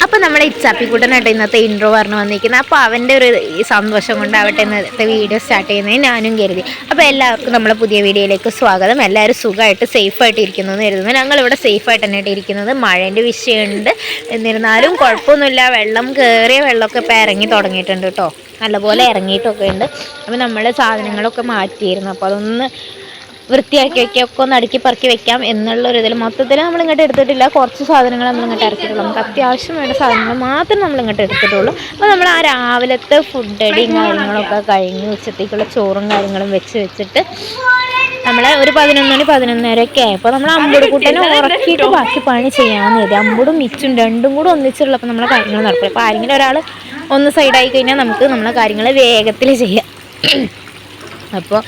അപ്പോൾ നമ്മുടെ ഇച്ചാപ്പിക്കുട്ടനായിട്ട് ഇന്നത്തെ ഇൻട്രോ പറഞ്ഞു വന്നിരിക്കുന്നത്. അപ്പോൾ അവൻ്റെ ഒരു സന്തോഷം കൊണ്ടാവട്ടെ ഇന്നത്തെ വീഡിയോ സ്റ്റാർട്ട് ചെയ്യുന്നത് ഞാനും കരുതി. അപ്പോൾ എല്ലാവർക്കും നമ്മളെ പുതിയ വീഡിയോയിലേക്ക് സ്വാഗതം. എല്ലാവരും സുഖമായിട്ട് സേഫായിട്ട് ഇരിക്കുന്നു എന്ന് കരുതുന്നു. ഞങ്ങളിവിടെ സേഫായിട്ട് തന്നെയായിട്ട് ഇരിക്കുന്നത്. മഴേൻ്റെ വിഷയമുണ്ട്, എന്നിരുന്നാലും കുഴപ്പമൊന്നുമില്ല. വെള്ളം കയറിയ വെള്ളമൊക്കെ ഇപ്പോൾ ഇറങ്ങി തുടങ്ങിയിട്ടുണ്ട് കേട്ടോ, നല്ലപോലെ ഇറങ്ങിയിട്ടൊക്കെ ഉണ്ട്. അപ്പോൾ നമ്മൾ സാധനങ്ങളൊക്കെ മാറ്റിയിരുന്നു. അപ്പോൾ അതൊന്ന് വൃത്തിയാക്കി വയ്ക്കുക, ഒക്കെ ഒന്ന് അടുക്കി പറക്കി വെക്കാം എന്നുള്ളൊരിതിൽ മൊത്തത്തിൽ നമ്മൾ ഇങ്ങോട്ട് എടുത്തിട്ടില്ല. കുറച്ച് സാധനങ്ങൾ നമ്മൾ ഇങ്ങോട്ട് ഇറക്കിയിട്ടുള്ളൂ. നമുക്ക് അത്യാവശ്യം വേണ്ട സാധനങ്ങൾ മാത്രം നമ്മൾ ഇങ്ങോട്ട് എടുത്തിട്ടുള്ളൂ. അപ്പോൾ നമ്മൾ ആ രാവിലത്തെ ഫുഡ് അടിയും കാര്യങ്ങളൊക്കെ കഴിഞ്ഞ് ഉച്ചത്തേക്കുള്ള ചോറും കാര്യങ്ങളും വെച്ചിട്ട് നമ്മൾ ഒരു 11-11:30 ആയപ്പോൾ നമ്മൾ അമ്പുടുകൂട്ടനെ ഉറക്കിയിട്ട് ബാക്കി പണി ചെയ്യാമെന്ന് കരുതി. അമ്പുടും മിച്ചും രണ്ടും കൂടെ ഒന്നിച്ചുള്ളപ്പോൾ നമ്മളെ കാര്യങ്ങൾ നടക്കും. അപ്പോൾ ആരെങ്കിലും ഒരാൾ ഒന്ന് സൈഡായി കഴിഞ്ഞാൽ നമുക്ക് നമ്മളെ കാര്യങ്ങൾ വേഗത്തിൽ ചെയ്യാം. അപ്പോൾ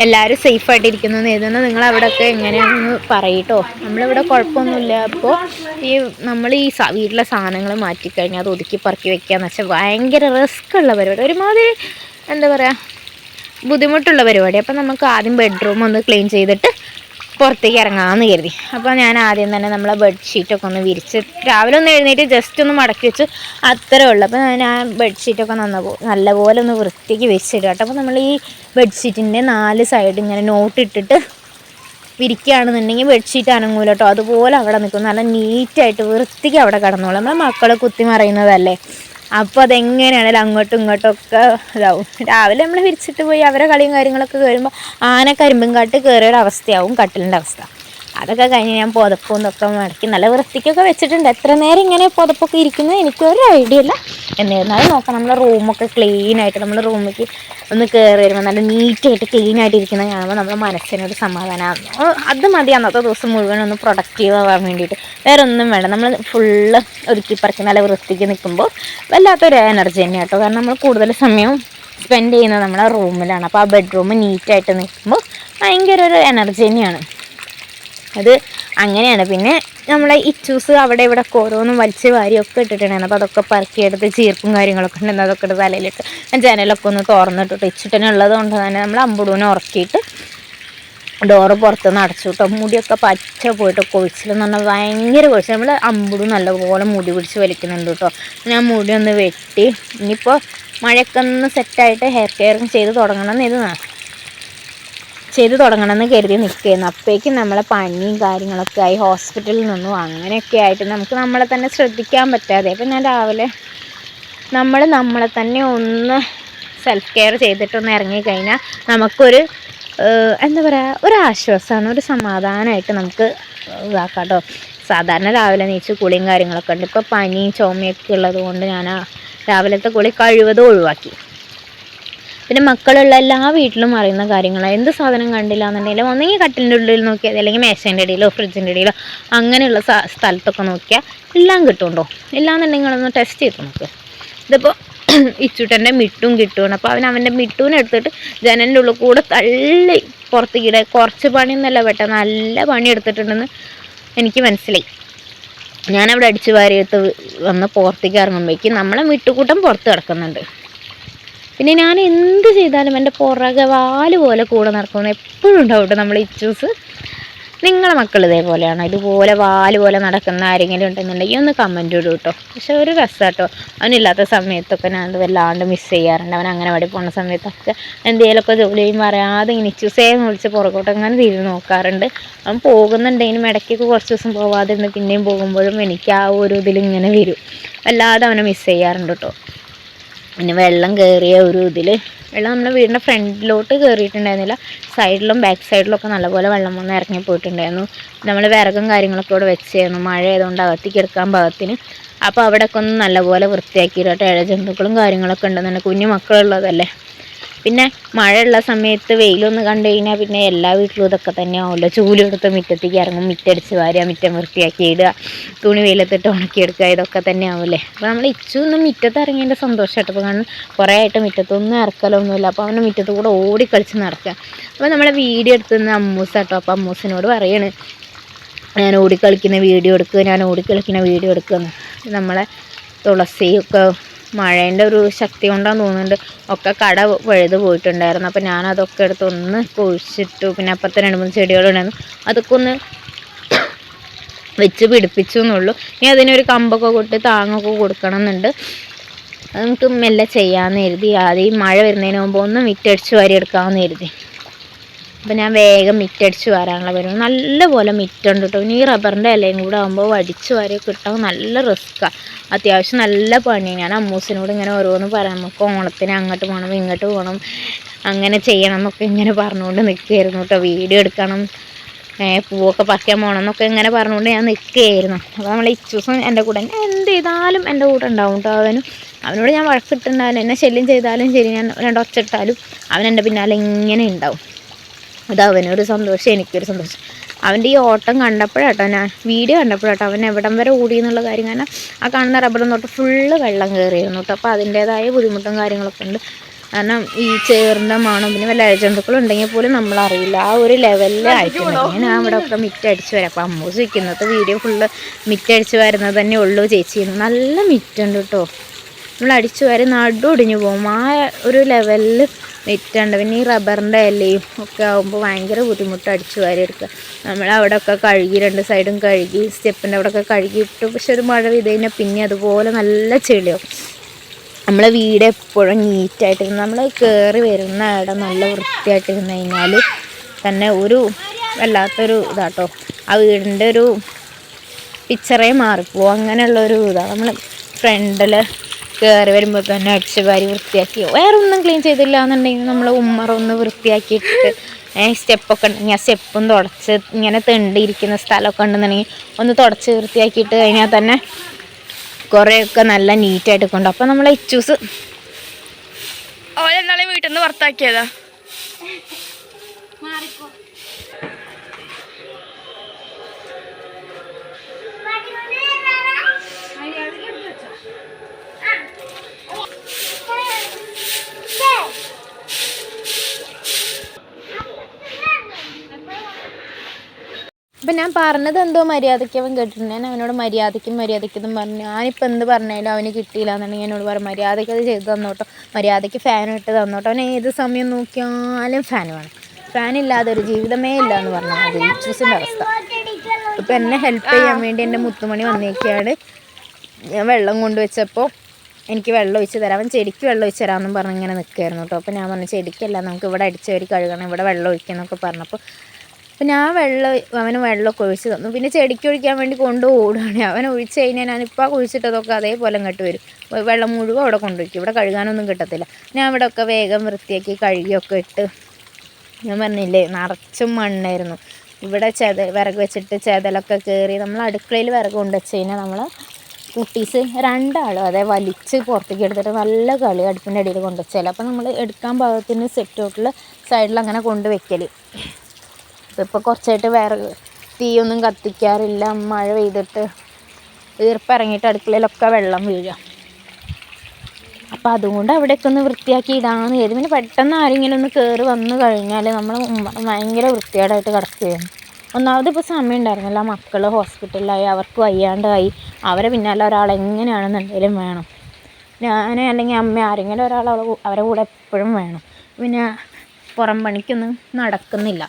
എല്ലാവരും സേഫായിട്ടിരിക്കുന്നു എന്ന് എഴുതുന്നത്. നിങ്ങൾ അവിടെയൊക്കെ എങ്ങനെയാണെന്ന് പറയട്ടോ. നമ്മളിവിടെ കുഴപ്പമൊന്നുമില്ല. അപ്പോൾ നമ്മൾ ഈ വീട്ടിലെ സാധനങ്ങൾ മാറ്റിക്കഴിഞ്ഞാൽ അത് ഒതുക്കി പറക്കി വെക്കുകയെന്ന് വെച്ചാൽ ഭയങ്കര റിസ്ക് ഉള്ള പരിപാടി, ഒരുമാതിരി എന്താ പറയുക, ബുദ്ധിമുട്ടുള്ള പരിപാടി. അപ്പോൾ നമുക്ക് ആദ്യം ബെഡ്റൂം ഒന്ന് ക്ലീൻ ചെയ്തിട്ട് പുറത്തേക്ക് ഇറങ്ങാമെന്ന് കരുതി. അപ്പോൾ ഞാൻ ആദ്യം തന്നെ നമ്മളെ ബെഡ്ഷീറ്റൊക്കെ ഒന്ന് വിരിച്ച് രാവിലെ ഒന്ന് എഴുന്നേറ്റ് ജസ്റ്റ് ഒന്ന് മടക്കി വെച്ച് അത്രേ ഉള്ളൂ. അപ്പോൾ ഞാൻ ബെഡ്ഷീറ്റൊക്കെ നല്ലപോലെ ഒന്ന് വൃത്തിക്ക് വെച്ചിടുക കേട്ടോ. അപ്പോൾ നമ്മൾ ഈ ബെഡ്ഷീറ്റിൻ്റെ 4 സൈഡ് ഇങ്ങനെ നോട്ട് ഇട്ടിട്ട് വിരിക്കുകയാണെന്നുണ്ടെങ്കിൽ ബെഡ്ഷീറ്റ് അനങ്ങൂല കേട്ടോ, അതുപോലെ അവിടെ നിൽക്കും. നല്ല നീറ്റായിട്ട് വൃത്തിക്ക് അവിടെ കിടന്നോളും. നമ്മളെ മക്കളെ കുത്തി മറിയുന്നതല്ലേ, അപ്പോൾ അതെങ്ങനെയാണെങ്കിലും അങ്ങോട്ടും ഇങ്ങോട്ടും ഒക്കെ ഇതാവും. രാവിലെ നമ്മൾ വിരിച്ചിട്ട് പോയി അവരെ കളിയും കാര്യങ്ങളൊക്കെ കയറുമ്പോൾ ആന കരിമ്പും കാട്ട് കയറിയൊരവസ്ഥയാവും കട്ടിലിൻ്റെ അവസ്ഥ. അതൊക്കെ കഴിഞ്ഞ് ഞാൻ പുതപ്പും ഇതൊക്കെ മടക്കി നല്ല വൃത്തിക്കൊക്കെ വെച്ചിട്ടുണ്ട്. എത്ര നേരം ഇങ്ങനെ പുതപ്പൊക്കെ ഇരിക്കുന്നത് എനിക്കൊരു ഐഡിയ ഇല്ല. എന്നിരുന്നാലും നോക്കാം. നമ്മളെ റൂമൊക്കെ ക്ലീനായിട്ട് നമ്മൾ റൂമിലേക്ക് ഒന്ന് കയറി വരുമ്പോൾ നല്ല നീറ്റായിട്ട് ക്ലീനായിട്ട് ഇരിക്കുന്നത് കാണുമ്പോൾ നമ്മുടെ മനസ്സിനൊരു സമാധാനമാണ്. അത് മതി അന്നത്തെ ദിവസം മുഴുവൻ ഒന്ന് പ്രൊഡക്റ്റീവ് ആവാൻ വേണ്ടിയിട്ട്. വേറെ ഒന്നും വേണ്ട. നമ്മൾ ഫുള്ള് ഒതുക്കി പറക്കി നല്ല വൃത്തിക്ക് നിൽക്കുമ്പോൾ വല്ലാത്തൊരു എനർജി തന്നെയാണ് കേട്ടോ. കാരണം നമ്മൾ കൂടുതൽ സമയം സ്പെൻഡ് ചെയ്യുന്നത് നമ്മളെ റൂമിലാണ്. അപ്പോൾ ആ ബെഡ്റൂം നീറ്റായിട്ട് നിൽക്കുമ്പോൾ ഭയങ്കര ഒരു എനർജി തന്നെയാണ്. അത് അങ്ങനെയാണ്. പിന്നെ നമ്മളെ ഇച്ചൂസ് അവിടെ ഇവിടെ ഓരോന്നും വലിച്ച് വാരിയൊക്കെ ഇട്ടിട്ടുണ്ടായിരുന്നു. അപ്പോൾ അതൊക്കെ പറക്കിയെടുത്ത് ചീർപ്പും കാര്യങ്ങളൊക്കെ ഉണ്ടെങ്കിൽ അതൊക്കെ എടുത്ത് തലയിലിട്ട് ജനലൊക്കെ ഒന്ന് തുറന്നിട്ടിട്ട് ഇച്ചിട്ടനുള്ളത് കൊണ്ട് തന്നെ നമ്മൾ അമ്പുടൂനെ ഉറക്കിയിട്ട് ഡോറ് പുറത്തുനിന്ന് അടച്ചു കേട്ടോ. മുടിയൊക്കെ പച്ച പോയിട്ട് കൊഴിച്ചിലെന്ന് പറഞ്ഞാൽ ഭയങ്കര കൊഴിച്ചിൽ. നമ്മൾ അമ്പുടു നല്ലപോലെ മുടി പിടിച്ച് വലിക്കുന്നുണ്ട് കേട്ടോ. ഞാൻ മുടി ഒന്ന് വെട്ടി ഇനിയിപ്പോൾ മഴയൊക്കെ ഒന്ന് സെറ്റായിട്ട് ഹെയർ കെയറും ചെയ്ത് തുടങ്ങണമെന്ന് കരുതി നിൽക്കുകയായിരുന്നു. അപ്പോഴേക്കും നമ്മളെ പനിയും കാര്യങ്ങളൊക്കെ ആയി ഹോസ്പിറ്റലിൽ നിന്നും അങ്ങനെയൊക്കെ ആയിട്ട് നമുക്ക് നമ്മളെ തന്നെ ശ്രദ്ധിക്കാൻ പറ്റാതെ. അപ്പം ഞാൻ രാവിലെ നമ്മളെ തന്നെ ഒന്ന് സെൽഫ് കെയർ ചെയ്തിട്ടൊന്ന് ഇറങ്ങിക്കഴിഞ്ഞാൽ നമുക്കൊരു എന്താ പറയുക, ഒരു ആശ്വാസമാണ്, ഒരു സമാധാനമായിട്ട് നമുക്ക് ഇതാക്കാം കേട്ടോ. സാധാരണ രാവിലെ നീച്ച് കുളിയും കാര്യങ്ങളൊക്കെ ഉണ്ട്. ഇപ്പോൾ പനിയും ചുമയൊക്കെ ഉള്ളത് കൊണ്ട് ഞാൻ രാവിലത്തെ കുളി കഴിവതും ഒഴിവാക്കി. പിന്നെ മക്കളുള്ള എല്ലാ വീട്ടിലും അറിയുന്ന കാര്യങ്ങളാണ്. എന്ത് സാധനം കണ്ടില്ല എന്നുണ്ടെങ്കിലും ഒന്നെങ്കിൽ കട്ടിലിൻ്റെ ഉള്ളിൽ നോക്കിയാൽ അല്ലെങ്കിൽ മേശേൻ്റെ ഇടയിലോ ഫ്രിഡ്ജിൻ്റെ ഇടയിലോ അങ്ങനെയുള്ള സ്ഥലത്തൊക്കെ നോക്കിയാൽ എല്ലാം കിട്ടുന്നുണ്ടോ, ഇല്ലാന്നുണ്ടെങ്കിൽ നിങ്ങളൊന്ന് ടെസ്റ്റ് ചെയ്ത് നോക്കുക. ഇതിപ്പോൾ ഇച്ചൂട്ടൻ്റെ മിട്ടും കിട്ടുകയാണ്. അപ്പോൾ അവൻ്റെ മിട്ടൂനെ എടുത്തിട്ട് ജനലിൻ്റെ ഉള്ളിൽ കൂടെ തള്ളി പുറത്തേക്കിടെ കുറച്ച് പണിയൊന്നുമല്ല പെട്ടെന്ന് നല്ല പണി എടുത്തിട്ടുണ്ടെന്ന് എനിക്ക് മനസ്സിലായി. ഞാനവിടെ അടിച്ചു വാരിയെടുത്ത് വന്ന് പുറത്തേക്ക് ഇറങ്ങുമ്പോഴേക്കും നമ്മളെ മിട്ടുകൂട്ടം പുറത്ത് കിടക്കുന്നുണ്ട്. പിന്നെ ഞാൻ എന്ത് ചെയ്താലും എൻ്റെ പുറകെ വാല് പോലെ കൂടെ നടക്കുന്നത് എപ്പോഴും ഉണ്ടാവും കേട്ടോ. നമ്മൾ ഇച്ചൂസ് നിങ്ങളെ മക്കൾ ഇതേപോലെയാണ്, ഇതുപോലെ വാല് പോലെ നടക്കുന്ന ആരെങ്കിലും ഉണ്ടെന്നുണ്ടെങ്കിൽ ഒന്ന് കമൻറ്റ് ഇടും കേട്ടോ. പക്ഷെ ഒരു രസം കേട്ടോ. അവനില്ലാത്ത സമയത്തൊക്കെ ഞാൻ അത് വല്ലാണ്ട് മിസ് ചെയ്യാറുണ്ട്. അവൻ അങ്ങനെ വഴി പോകുന്ന സമയത്തൊക്കെ എന്തെങ്കിലുമൊക്കെ ജോലി ചെയ്യുമ്പോൾ അറിയാതെ ഇങ്ങനെ ഇച്ചൂസേന്ന് വിളിച്ച് പുറകോട്ട് അങ്ങനെ തിരിഞ്ഞ് നോക്കാറുണ്ട്. അവൻ പോകുന്നുണ്ടെങ്കിലും ഇടയ്ക്കൊക്കെ കുറച്ച് ദിവസം പോവാതിരുന്ന് പിന്നെയും പോകുമ്പോഴും എനിക്ക് ആ ഒരു ഇതിലിങ്ങനെ വരും. വല്ലാതെ അവനെ മിസ് ചെയ്യാറുണ്ട് കേട്ടോ. പിന്നെ വെള്ളം കയറിയ ഒരു വെള്ളം നമ്മുടെ വീടിൻ്റെ ഫ്രണ്ടിലോട്ട് കയറിയിട്ടുണ്ടായിരുന്നില്ല, സൈഡിലും ബാക്ക് സൈഡിലൊക്കെ നല്ലപോലെ വെള്ളം വന്ന് ഇറങ്ങി പോയിട്ടുണ്ടായിരുന്നു. നമ്മൾ വിറകും കാര്യങ്ങളൊക്കെ ഇവിടെ വെച്ചായിരുന്നു, മഴ ആയതുകൊണ്ട് അകത്തേക്ക് എടുക്കാൻ പാകത്തിന്. അപ്പോൾ അവിടെയൊക്കെ ഒന്ന് നല്ലപോലെ വൃത്തിയാക്കിയിട്ട് ഇഴജന്തുക്കളും കാര്യങ്ങളൊക്കെ ഉണ്ടെന്നുണ്ട്. കുഞ്ഞു മക്കളുള്ളതല്ലേ. പിന്നെ മഴയുള്ള സമയത്ത് വെയിലൊന്ന് കണ്ടു കഴിഞ്ഞാൽ പിന്നെ എല്ലാ വീട്ടിലും ഇതൊക്കെ തന്നെയാവുമല്ലോ. ചൂലെടുത്ത് മുറ്റത്തേക്ക് ഇറങ്ങും, മുറ്റടിച്ച് വാരുക, മുറ്റം വൃത്തിയാക്കി ഇടുക, തുണി വെയിലത്തിട്ട് ഉണക്കിയെടുക്കുക, ഇതൊക്കെ തന്നെ ആവില്ലേ. അപ്പോൾ നമ്മൾ ഇച്ചൊന്നും മുറ്റത്ത് ഇറങ്ങിയതിൻ്റെ സന്തോഷമായിട്ട്. അപ്പോൾ കാരണം കുറേ ആയിട്ട് മുറ്റത്തൊന്നും ഇറക്കലൊന്നുമില്ല. അപ്പോൾ അവൻ്റെ മുറ്റത്ത് കൂടെ ഓടിക്കളിച്ച് നടക്കുക. അപ്പോൾ നമ്മളെ വീഡിയോ എടുത്തുനിന്ന് അമ്മൂസാട്ടോ. അപ്പോൾ അമ്മൂസിനോട് പറയാണ് ഞാൻ ഓടിക്കളിക്കുന്ന വീഡിയോ എടുക്കുമെന്ന്. നമ്മളെ തുളസിയൊക്കെ മഴേൻ്റെ ഒരു ശക്തി കൊണ്ടാന്ന് തോന്നുന്നുണ്ട് ഒക്കെ കട വഴുത് പോയിട്ടുണ്ടായിരുന്നു. അപ്പോൾ ഞാനതൊക്കെ എടുത്ത് ഒന്ന് കുഴിച്ചിട്ടു. പിന്നെ അപ്പുറത്തെ 2-3 ചെടികളുണ്ടായിരുന്നു, അതൊക്കെ ഒന്ന് വെച്ച് പിടിപ്പിച്ചു എന്നുള്ളൂ. ഇനി അതിനൊരു കമ്പൊക്കെ കൊട്ടി താങ്ങൊക്കെ കൊടുക്കണം എന്നുണ്ട്. അത് നമുക്ക് മെല്ലെ ചെയ്യാമെന്ന് കരുതി. ആദ്യം മഴ വരുന്നതിന് മുമ്പ് ഒന്ന് മിറ്റടിച്ച് വാരി എടുക്കാമെന്ന് കരുതി. അപ്പം ഞാൻ വേഗം മിറ്റടിച്ച് വരാനുള്ള പരിപാടി. നല്ലപോലെ മിറ്റുണ്ട് കേട്ടോ. ഇനി ഈ റബ്ബറിൻ്റെ ഇലയും കൂടെ ആകുമ്പോൾ വടിച്ച് വാരി കിട്ടാൻ നല്ല റിസ്ക്കാണ്. അത്യാവശ്യം നല്ല പണിയാണ്. ഞാൻ അമ്മൂസിനോട് ഇങ്ങനെ ഓരോന്ന് പറയാം, നമുക്ക് ഓണത്തിന് അങ്ങോട്ട് പോകണം ഇങ്ങോട്ട് പോകണം അങ്ങനെ ചെയ്യണം എന്നൊക്കെ ഇങ്ങനെ പറഞ്ഞുകൊണ്ട് നിൽക്കുകയായിരുന്നു കേട്ടോ. വീഡിയോ എടുക്കണം, പൂവൊക്കെ പറിക്കാൻ പോകണം എന്നൊക്കെ ഇങ്ങനെ പറഞ്ഞുകൊണ്ട് ഞാൻ നിൽക്കുകയായിരുന്നു. അപ്പോൾ നമ്മൾ ഇച്ചൂസും എൻ്റെ കൂടെ എന്ത് ചെയ്താലും എൻ്റെ കൂടെ ഉണ്ടാവും കേട്ടോ. അവനോട് ഞാൻ വഴക്കിട്ടുണ്ടായാലും എന്നെ ശല്യം ചെയ്താലും ശരി, ഞാൻ രണ്ടൊച്ചിട്ടാലും അവൻ എൻ്റെ പിന്നാലെ ഇങ്ങനെ ഉണ്ടാവും. അത് അവനൊരു സന്തോഷം, എനിക്കൊരു സന്തോഷം. അവൻ്റെ ഈ ഓട്ടം കണ്ടപ്പോഴാട്ടോ, ഞാൻ വീഡിയോ കണ്ടപ്പോഴാട്ടോ അവൻ എവിടം വരെ ഓടി എന്നുള്ള കാര്യം. കാരണം ആ കാണുന്ന റബ്ബറും തൊട്ട് ഫുള്ള് വെള്ളം കയറിയിരുന്നു കേട്ടോ. അപ്പോൾ അതിൻ്റേതായ ബുദ്ധിമുട്ടും കാര്യങ്ങളൊക്കെ ഉണ്ട്. കാരണം ഈ ചേറിൻ്റെ മണം പിന്നെ വല്ല ഇഴജന്തുക്കളും ഉണ്ടെങ്കിൽ പോലും നമ്മളറിയില്ല. ആ ഒരു ലെവലിൽ ആയിട്ടുണ്ട്. ഞാൻ അവിടെ ഒക്കെ മിറ്റടിച്ച് വരാം. അപ്പോൾ അമ്മൂസ് ഇന്നത്തെ വീഡിയോ ഫുള്ള് മിറ്റടിച്ച് വരുന്നത് തന്നെ ഉള്ളൂ ചേച്ചിന്ന്. നല്ല മിറ്റുണ്ട് കേട്ടോ. നമ്മൾ അടിച്ചു വരെ നടു ഒടിഞ്ഞു പോകും, ആ ഒരു ലെവലിൽ മിറ്റുണ്ട്. പിന്നെ ഈ റബ്ബറിൻ്റെ ഇലയും ഒക്കെ ആകുമ്പോൾ ഭയങ്കര ബുദ്ധിമുട്ട് അടിച്ചു വാരി എടുക്കുക. നമ്മളവിടെ ഒക്കെ കഴുകി, രണ്ട് സൈഡും കഴുകി, സ്റ്റെപ്പിൻ്റെ അവിടെ ഒക്കെ കഴുകി ഇട്ടു. പക്ഷെ ഒരു മഴ പെയ്ത് കഴിഞ്ഞാൽ പിന്നെ അതുപോലെ നല്ല ചെളിയാവും. നമ്മളെ വീട് എപ്പോഴും നീറ്റായിട്ടിരുന്ന് നമ്മൾ കയറി വരുന്ന ഇടം നല്ല വൃത്തിയായിട്ടിരുന്ന് കഴിഞ്ഞാൽ തന്നെ ഒരു വല്ലാത്തൊരു ഇതാട്ടോ. ആ വീടിൻ്റെ ഒരു പിക്ചറേ മാറിപ്പോവും. അങ്ങനെയുള്ളൊരു ഇതാണ്. നമ്മൾ ഫ്രണ്ടിൽ കയറി വരുമ്പോൾ തന്നെ അടിച്ച് വാരി വൃത്തിയാക്കി, വേറെ ഒന്നും ക്ലീൻ ചെയ്തില്ല എന്നുണ്ടെങ്കിൽ നമ്മൾ ഉമ്മറൊന്ന് വൃത്തിയാക്കിയിട്ട് സ്റ്റെപ്പൊക്കെ ഉണ്ടെങ്കിൽ ആ സ്റ്റെപ്പും തുടച്ച് ഇങ്ങനെ തെണ്ടിയിരിക്കുന്ന സ്ഥലമൊക്കെ ഉണ്ടെന്നുണ്ടെങ്കിൽ ഒന്ന് തുടച്ച് വൃത്തിയാക്കിയിട്ട് കഴിഞ്ഞാൽ തന്നെ കുറേയൊക്കെ നല്ല നീറ്റായിട്ട് കൊണ്ടു. അപ്പം നമ്മളെ ഇച്ചൂസ് ഓരെന്നാളെ വീട്ടിൽ നിന്ന് പുറത്താക്കിയതാ. അപ്പം ഞാൻ പറഞ്ഞത് എന്തോ മര്യാദയ്ക്ക് അവൻ കേട്ടിട്ടുണ്ട്. ഞാൻ അവനോട് മര്യാദയ്ക്കെന്നും പറഞ്ഞു. ഞാനിപ്പോൾ എന്ത് പറഞ്ഞാലും അവന് കിട്ടിയില്ല എന്നുണ്ടെങ്കിൽ എന്നോട് പറയും മര്യാദയ്ക്ക് അത് ചെയ്ത് തന്നോട്ടോ, മര്യാദയ്ക്ക് ഫാൻ ഇട്ട് തന്നോട്ടോ. അവൻ ഏത് സമയം നോക്കിയാലും ഫാൻ വേണം. ഫാനില്ലാതെ ഒരു ജീവിതമേ ഇല്ല എന്ന് പറഞ്ഞാൽ മതി ഇച്ചൂസിൻ്റെ അവസ്ഥ. ഇപ്പം എന്നെ ഹെൽപ്പ് ചെയ്യാൻ വേണ്ടി എൻ്റെ മുത്തുമണി വന്നേക്കാണ്. ഞാൻ വെള്ളം കൊണ്ടുവച്ചപ്പോൾ എനിക്ക് വെള്ളം ഒഴിച്ച് തരാം, അവൻ ചെടിക്ക് വെള്ളം ഒഴിച്ച് തരാമെന്നും പറഞ്ഞ് ഇങ്ങനെ നിൽക്കുമായിരുന്നു കേട്ടോ. അപ്പോൾ ഞാൻ പറഞ്ഞു ചെടിക്കല്ല, നമുക്ക് ഇവിടെ അടിച്ചവരി കഴുകണം, ഇവിടെ വെള്ളം ഒഴിക്കുന്നൊക്കെ പറഞ്ഞപ്പോൾ അപ്പോൾ ഞാൻ അവന് വെള്ളമൊക്കെ ഒഴിച്ച് തന്നു. പിന്നെ ചെടിക്ക് ഒഴിക്കാൻ വേണ്ടി കൊണ്ട് ഓടുകയാണ്. അവൻ ഒഴിച്ച് കഴിഞ്ഞാൽ ഞാനിപ്പോൾ കുഴിച്ചിട്ടതൊക്കെ അതേപോലെ അങ്ങോട്ട് വരും. വെള്ളം മുഴുവൻ അവിടെ കൊണ്ടുവയ്ക്കും, ഇവിടെ കഴുകാനൊന്നും കിട്ടത്തില്ല. ഞാൻ ഇവിടെ ഒക്കെ വേഗം വൃത്തിയാക്കി കഴുകിയൊക്കെ ഇട്ട്, ഞാൻ പറഞ്ഞില്ലേ നിറച്ചും മണ്ണായിരുന്നു. ഇവിടെ വിറക് വെച്ചിട്ട് ചെതലൊക്കെ കയറി. നമ്മൾ അടുക്കളയിൽ വിറക് കൊണ്ട് വെച്ച് കഴിഞ്ഞാൽ നമ്മൾ കുട്ടീസ് രണ്ടാളും അതേ വലിച്ച് പുറത്തേക്ക് എടുത്തിട്ട് നല്ല കളി അടുപ്പിൻ്റെ അടിയിൽ കൊണ്ടുവച്ചാൽ. അപ്പോൾ നമ്മൾ എടുക്കാൻ പാകത്തിന് സെറ്റൗട്ടിൽ സൈഡിൽ അങ്ങനെ കൊണ്ട് വെക്കൽ. ഇപ്പോൾ കുറച്ചായിട്ട് വിറക് തീയൊന്നും കത്തിക്കാറില്ല, മഴ പെയ്തിട്ട് ഈർപ്പിറങ്ങിയിട്ട് അടുക്കളയിലൊക്കെ വെള്ളം വീഴുക. അപ്പോൾ അതുകൊണ്ട് അവിടെയൊക്കെ ഒന്ന് വൃത്തിയാക്കി ഇടാമെന്ന് കരുതി. പിന്നെ പെട്ടെന്ന് ആരെങ്കിലും ഒന്ന് കയറി വന്നു കഴിഞ്ഞാൽ നമ്മൾ ഭയങ്കര വൃത്തികേടായിട്ട് കിടക്കുകയാണ്. ഒന്നാമത് ഇപ്പോൾ സമയം ഉണ്ടായിരുന്നില്ല, മക്കൾ ഹോസ്പിറ്റലിലായി, അവർക്ക് വയ്യാണ്ടായി, അവരെ പിന്നാലെ ഒരാളെങ്ങനെയാണെന്നുണ്ടെങ്കിലും വേണം. ഞാൻ അല്ലെങ്കിൽ അമ്മ ആരെങ്കിലും ഒരാൾ അവരെ കൂടെ എപ്പോഴും വേണം. പിന്നെ പുറം പണിക്കൊന്നും നടക്കുന്നില്ല.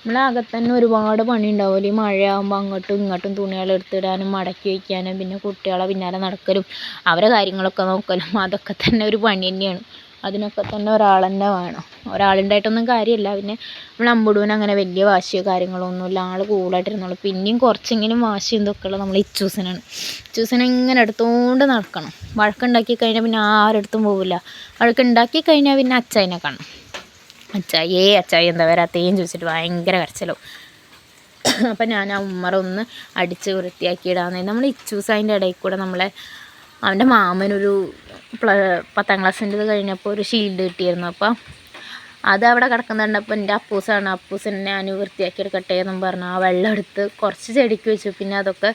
നമ്മളകത്ത് തന്നെ ഒരുപാട് പണി ഉണ്ടാവില്ല. ഈ മഴയാകുമ്പോൾ അങ്ങോട്ടും ഇങ്ങോട്ടും തുണികൾ എടുത്തിടാനും മടക്കി വയ്ക്കാനും പിന്നെ കുട്ടികളെ പിന്നാലെ നടക്കലും അവരെ കാര്യങ്ങളൊക്കെ നോക്കലും അതൊക്കെ തന്നെ ഒരു പണി തന്നെയാണ്. അതിനൊക്കെ തന്നെ ഒരാൾ തന്നെ വേണം. ഒരാളുണ്ടായിട്ടൊന്നും കാര്യമില്ല. പിന്നെ നമ്മൾ അമ്പുടൂന് അങ്ങനെ വലിയ വാശിയോ കാര്യങ്ങളൊന്നുമില്ല, ആൾ കൂളായിട്ടിരുന്നുള്ളൂ. പിന്നെയും കുറച്ചെങ്കിലും വാശി എന്തൊക്കെ ഉള്ളത് നമ്മൾ ഇച്ചൂസിനാണ്. ഇച്ചൂസിനെ ഇങ്ങനെ എടുത്തുകൊണ്ട് നടക്കണം. വഴക്കുണ്ടാക്കി കഴിഞ്ഞാൽ പിന്നെ ആരെടുത്തും പോവില്ല. വഴക്കുണ്ടാക്കി കഴിഞ്ഞാൽ പിന്നെ അച്ചായനെ കാണണം. അച്ചായി എന്താ വരാത്തേന്ന് ചോദിച്ചിട്ട് ഭയങ്കര കരച്ചിലോ. അപ്പം ഞാൻ ആ ഉമ്മറൊന്ന് അടിച്ച് വൃത്തിയാക്കിയിടാന്ന്. നമ്മൾ ഇച്ചൂസ് അതിൻ്റെ ഇടയിൽ കൂടെ അവൻ്റെ മാമനൊരു 10ാം ക്ലാസ്സിൻ്റെ ഇത് കഴിഞ്ഞപ്പോൾ ഒരു ഷീൽഡ് കിട്ടിയിരുന്നു. അപ്പം അത് അവിടെ കിടക്കുന്നുണ്ടപ്പോൾ എൻ്റെ അപ്പൂസിനെ ഞാൻ വൃത്തിയാക്കി എടുക്കട്ടെ എന്നും പറഞ്ഞു ആ വെള്ളം എടുത്ത് കുറച്ച് ചെടിക്ക് വെച്ചു. പിന്നെ അതൊക്കെ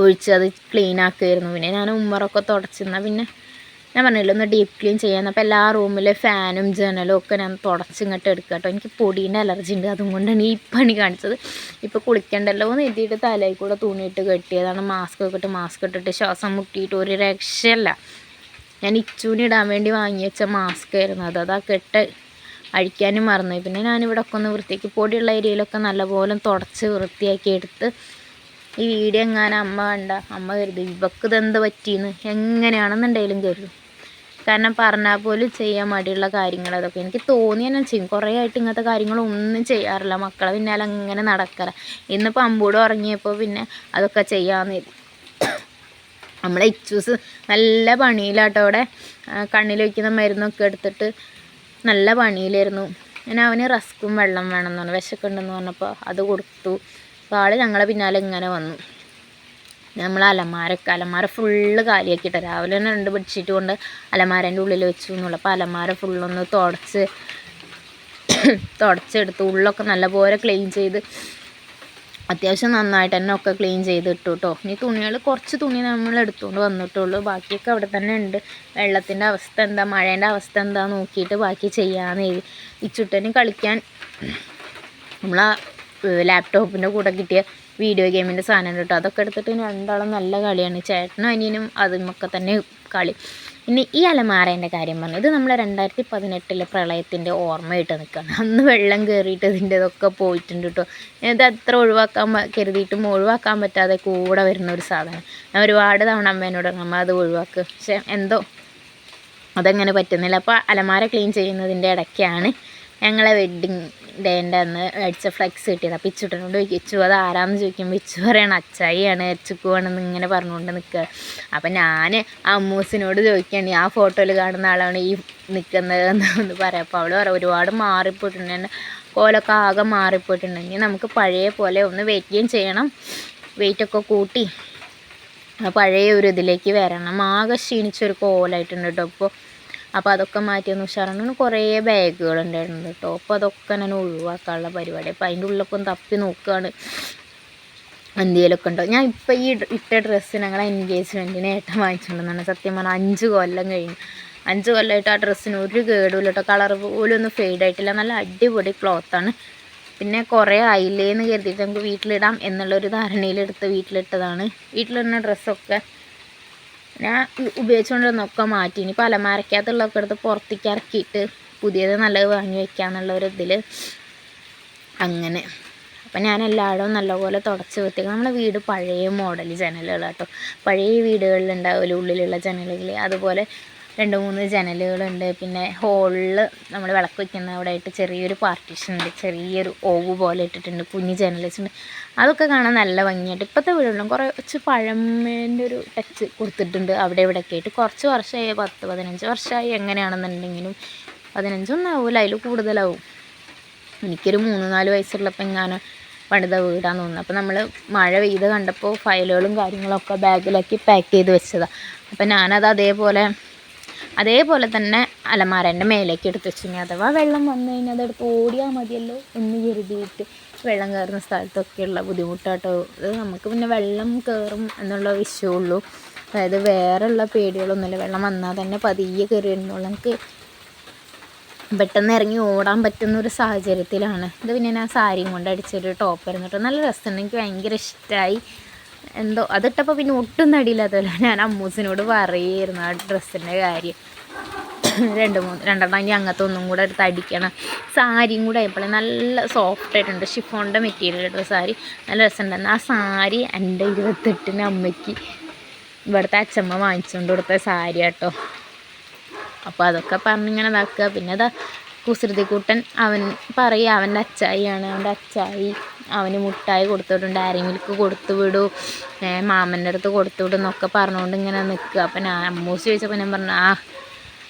ഒഴിച്ച് അത് ക്ലീൻ ആക്കുമായിരുന്നു. പിന്നെ ഞാൻ ഉമ്മറൊക്കെ തുടച്ചിരുന്നാൽ പിന്നെ ഞാൻ പറഞ്ഞില്ല ഒന്ന് ഡീപ്പ് ക്ലീൻ ചെയ്യാൻ. അപ്പോൾ എല്ലാ റൂമിലെ ഫാനും ജനലും ഒക്കെ ഞാൻ തുടച്ചിങ്ങോട്ട് എടുക്കുക കേട്ടോ. എനിക്ക് പൊടീൻ്റെ അലർജി ഉണ്ട്, അതുകൊണ്ടാണ് ഈ പണി കാണിച്ചത്. ഇപ്പോൾ കുളിക്കണ്ടല്ലോ എന്ന് എഴുതിയിട്ട് തലയിൽ കൂടെ തുണിയിട്ട് കെട്ടിയതാണ്. മാസ്ക് ഇട്ടിട്ട് ശ്വാസം മുട്ടിയിട്ട് ഒരു രക്ഷയല്ല. ഞാൻ ഇച്ചൂനിടാൻ വേണ്ടി വാങ്ങി വെച്ച മാസ്ക് ആയിരുന്നു അതാ കെട്ട് അഴിക്കാനും മറന്നു. പിന്നെ ഞാനിവിടെ ഒക്കെ ഒന്ന് വൃത്തിയാക്കി പൊടിയുള്ള ഏരിയയിലൊക്കെ നല്ലപോലെ തുടച്ച് വൃത്തിയാക്കി എടുത്ത് ഈ വീഡിയോ എങ്ങാനും അമ്മ കണ്ട അമ്മ കരുതും ഇവക്ക് ഇതെന്ത് പറ്റിയെന്ന് എങ്ങനെയാണെന്നുണ്ടെങ്കിലും കരുതും. കാരണം പറഞ്ഞാൽ പോലും ചെയ്യാൻ മടിയുള്ള കാര്യങ്ങൾ അതൊക്കെ എനിക്ക് തോന്നി തന്നെ ചെയ്യും. കുറേ ആയിട്ട് ഇങ്ങനത്തെ കാര്യങ്ങളൊന്നും ചെയ്യാറില്ല, മക്കളെ പിന്നാലെ അങ്ങനെ നടക്കല. ഇന്നിപ്പോൾ അമ്പൂട് ഉറങ്ങിയപ്പോൾ പിന്നെ അതൊക്കെ ചെയ്യാമെന്ന് കരുതി. നമ്മളെ ഇച്ചൂസ് നല്ല പണിയിലാട്ടോ. അവിടെ കണ്ണിൽ വയ്ക്കുന്ന മരുന്നൊക്കെ എടുത്തിട്ട് നല്ല പണിയിലായിരുന്നു. ഞാൻ അവന് റസ്ക്കും വെള്ളം വേണമെന്ന് പറഞ്ഞു, വിശക്കുണ്ടെന്ന് പറഞ്ഞപ്പോൾ അത് കൊടുത്തു. അപ്പോൾ ആൾ ഞങ്ങളെ പിന്നാലെ ഇങ്ങനെ വന്നു. നമ്മൾ അലമാര ഫുള്ള് കാലിയാക്കിയിട്ട് രാവിലെ തന്നെ 2 ബെഡ്ഷീറ്റ് കൊണ്ട് അലമാരേൻ്റെ ഉള്ളിൽ വെച്ചു എന്നുള്ളൂ. അപ്പോൾ അലമാര ഫുള്ളൊന്ന് തുടച്ചെടുത്ത് ഉള്ളൊക്കെ നല്ലപോലെ ക്ലീൻ ചെയ്ത് അത്യാവശ്യം നന്നായിട്ട് തന്നെ ഒക്കെ ക്ലീൻ ചെയ്തിട്ടു കേട്ടോ. ഇനി കുറച്ച് തുണി നമ്മൾ എടുത്തുകൊണ്ട് വന്നിട്ടുള്ളൂ, ബാക്കിയൊക്കെ അവിടെ തന്നെ ഉണ്ട്. വെള്ളത്തിൻ്റെ അവസ്ഥ എന്താ, മഴേൻ്റെ അവസ്ഥ എന്താ നോക്കിയിട്ട് ബാക്കി ചെയ്യാമെന്ന് എഴുതി. ഈ ചുട്ടന് കളിക്കാൻ നമ്മളാ ലാപ്ടോപ്പിൻ്റെ കൂടെ കിട്ടിയ വീഡിയോ ഗെയിമിൻ്റെ സാധനം കേട്ടോ, അതൊക്കെ എടുത്തിട്ട് രണ്ടാളും നല്ല കളിയാണ്. ചേട്ടനും അനിയനും അതുമൊക്കെ തന്നെ കളി. ഇനി ഈ അലമാരേൻ്റെ കാര്യം പറഞ്ഞു, ഇത് നമ്മളെ 2018 പ്രളയത്തിൻ്റെ ഓർമ്മയായിട്ട് നിൽക്കുകയാണ്. അന്ന് വെള്ളം കയറിയിട്ട് ഇതിൻ്റെതൊക്കെ പോയിട്ടുണ്ട് കേട്ടോ. ഇത് അത്ര കരുതിയിട്ടും ഒഴിവാക്കാൻ പറ്റാതെ കൂടെ വരുന്ന ഒരു സാധനം. ഞാൻ ഒരുപാട് തവണ അമ്മേനോട് അമ്മ അത് ഒഴിവാക്കുക, പക്ഷെ എന്തോ അതങ്ങനെ പറ്റുന്നില്ല. അപ്പോൾ അലമാര ക്ലീൻ ചെയ്യുന്നതിൻ്റെ ഇടയ്ക്കാണ് ഞങ്ങളെ വെഡ്ഡിങ് ഡേൻ്റെ അന്ന് അടിച്ച ഫ്ലെക്സ് കിട്ടിയത്. അപ്പോൾ ഇച്ചുട്ടനോട് ചോദിച്ചു അത് ആരാന്ന് ചോദിക്കുമ്പോൾ ഇച്ചു പറയണം അച്ചായിയാണ് എച്ചുക്കുവാണെന്ന് ഇങ്ങനെ പറഞ്ഞുകൊണ്ട് നിൽക്കുക. അപ്പം ഞാൻ അമ്മൂസിനോട് ചോദിക്കുകയാണ് ആ ഫോട്ടോയിൽ കാണുന്ന ആളാണ് ഈ നിൽക്കുന്നത് എന്ന് പറയാം. അപ്പോൾ അവൾ പറയാം ഒരുപാട് മാറിപ്പോയിട്ടുണ്ട്, എൻ്റെ കോലൊക്കെ ആകെ മാറിപ്പോയിട്ടുണ്ടെങ്കിൽ നമുക്ക് പഴയ പോലെ ഒന്ന് വെയിറ്റ് ഗെയിൻ ചെയ്യണം, വെയിറ്റൊക്കെ കൂട്ടി പഴയ ഒരു ഇതിലേക്ക് വരണം. ആകെ ക്ഷീണിച്ചൊരു കോലായിട്ടുണ്ട് കേട്ടോ. അപ്പോൾ അതൊക്കെ മാറ്റിയൊന്ന് ഉഷാറാണ്. കുറേ ബാഗുകളുണ്ടായിരുന്നു കേട്ടോ. അപ്പോൾ അതൊക്കെ ഞാൻ ഒഴിവാക്കാനുള്ള പരിപാടി. അപ്പോൾ അതിൻ്റെ ഉള്ളിലൊക്കെ ഒന്ന് തപ്പി നോക്കുകയാണ് എന്തെങ്കിലുമൊക്കെ ഉണ്ടോ. ഞാൻ ഇപ്പോൾ ഈ ഇട്ട ഡ്രസ്സ് ഞങ്ങൾ എൻഗേജ്മെൻറ്റിന് ഏട്ടൻ വാങ്ങിച്ചുകൊണ്ടെന്നാണ്. സത്യം പറഞ്ഞാൽ 5 കൊല്ലം കഴിഞ്ഞു. 5 കൊല്ലമായിട്ട് ആ ഡ്രസ്സിന് ഒരു കേടുമില്ല കേട്ടോ. കളർ പോലും ഒന്നും ഫെയ്ഡായിട്ടില്ല, നല്ല അടിപൊളി ക്ലോത്താണ്. പിന്നെ കുറേ ആയില്ലേന്ന് കരുതിയിട്ട് നമുക്ക് വീട്ടിലിടാം എന്നുള്ളൊരു ധാരണയിലെടുത്ത് വീട്ടിലിട്ടതാണ്. വീട്ടിലിടുന്ന ഡ്രസ്സൊക്കെ ഞാൻ ഉപയോഗിച്ചുകൊണ്ടിരുന്നൊക്കെ മാറ്റി. ഇനി അലമാരക്കകത്തുള്ളതൊക്കെ എടുത്ത് പുറത്തേക്ക് ഇറക്കിയിട്ട് പുതിയത് നല്ലത് വാങ്ങി വയ്ക്കാമെന്നുള്ളൊരു ഇതിൽ അങ്ങനെ. അപ്പം ഞാൻ എല്ലായിടവും നല്ലപോലെ തുടച്ച് വൃത്തിയാക്കും. നമ്മുടെ വീട് പഴയ മോഡൽ ജനലുകൾ കേട്ടോ. പഴയ വീടുകളിലുണ്ടാവില്ല ഉള്ളിലുള്ള ജനലുകൾ, അതുപോലെ 2-3 ജനലുകളുണ്ട്. പിന്നെ ഹോളിൽ നമ്മൾ വിളക്ക് വയ്ക്കുന്ന അവിടെ ആയിട്ട് ചെറിയൊരു പാർട്ടീഷൻ ഉണ്ട്, ചെറിയൊരു ഓവ് പോലെ ഇട്ടിട്ടുണ്ട്, കുഞ്ഞ് ജനൽ വെച്ചിട്ടുണ്ട്. അതൊക്കെ കാണാൻ നല്ല ഭംഗിയായിട്ട്. ഇപ്പോഴത്തെ വീടുകളിലും കുറച്ച് പഴമേൻ്റെ ഒരു ടച്ച് കൊടുത്തിട്ടുണ്ട് അവിടെ ഇവിടെയൊക്കെ ആയിട്ട്. കുറച്ച് വർഷമായി, 10-15 വർഷമായി എങ്ങനെയാണെന്നുണ്ടെങ്കിലും. 15 ആവില്ല, അതിൽ കൂടുതലാവും. എനിക്കൊരു 3-4 വയസ്സുള്ളപ്പോൾ എങ്ങാനും പണിത വീടാന്ന് തോന്നുന്നു. അപ്പോൾ നമ്മൾ മഴ പെയ്ത് കണ്ടപ്പോൾ ഫയലുകളും കാര്യങ്ങളൊക്കെ ബാഗിലാക്കി പാക്ക് ചെയ്ത് വെച്ചതാണ്. അപ്പോൾ ഞാനത് അതേപോലെ തന്നെ അലമാരേൻ്റെ മേലേക്ക് എടുത്ത് വെച്ചു. ഇനി അഥവാ വെള്ളം വന്നു കഴിഞ്ഞാൽ അതെടുത്ത് ഓടിയാൽ മതിയല്ലോ എന്ന് കരുതിയിട്ട്. വെള്ളം കയറുന്ന സ്ഥലത്തൊക്കെയുള്ള ബുദ്ധിമുട്ടാട്ടോ ഇത്. നമുക്ക് പിന്നെ വെള്ളം കയറും എന്നുള്ള വിഷയമുള്ളൂ, അതായത് വേറെയുള്ള പേടികളൊന്നുമില്ല. വെള്ളം വന്നാൽ തന്നെ പതിയെ കയറി വരുന്നുള്ളൂ. നമുക്ക് പെട്ടെന്ന് ഇറങ്ങി ഓടാൻ പറ്റുന്നൊരു സാഹചര്യത്തിലാണ് ഇത്. പിന്നെ ഞാൻ സാരിയും കൊണ്ട് അടിച്ചൊരു ടോപ്പായിരുന്നു കേട്ടോ, നല്ല രസമുണ്ട്, എനിക്ക് ഭയങ്കര ഇഷ്ടമായി. എന്തോ അതിട്ടപ്പോൾ പിന്നെ ഒട്ടും നടിയില്ലാത്തല്ലോ. ഞാൻ അമ്മൂസിനോട് പറയുമായിരുന്നു ആ ഡ്രസ്സിൻ്റെ കാര്യം. 2-3 ഇനി അങ്ങനത്തെ ഒന്നും കൂടെ എടുത്ത് അടിക്കണം. സാരിയും കൂടെ ആയപ്പോഴേ നല്ല സോഫ്റ്റ് ആയിട്ടുണ്ട്, ഷിഫോണിൻ്റെ മെറ്റീരിയൽ ഇട്ട സാരി നല്ല രസമുണ്ടായിരുന്നു. ആ സാരി എൻ്റെ 28-ന് അമ്മയ്ക്ക് ഇവിടുത്തെ അച്ഛമ്മ വാങ്ങിച്ചുകൊണ്ട് കൊടുത്ത സാരി കേട്ടോ. അപ്പോൾ അതൊക്കെ പറഞ്ഞിങ്ങനെ ഇതാക്കുക. പിന്നെ അതാ കുസൃതിക്കൂട്ടൻ അവൻ പറയുക അവൻ്റെ അച്ചായിയാണ്, അവൻ്റെ അച്ചായി അവന് മുട്ടായി കൊടുത്തുവിടും, ഡയറി മിൽക്ക് കൊടുത്തു വിടും, മാമൻ്റെ അടുത്ത് കൊടുത്തു വിടും എന്നൊക്കെ പറഞ്ഞുകൊണ്ട് ഇങ്ങനെ നിൽക്കുക. അപ്പം ഞാൻ അമ്മൂസ് ചോദിച്ചപ്പോൾ ഞാൻ പറഞ്ഞു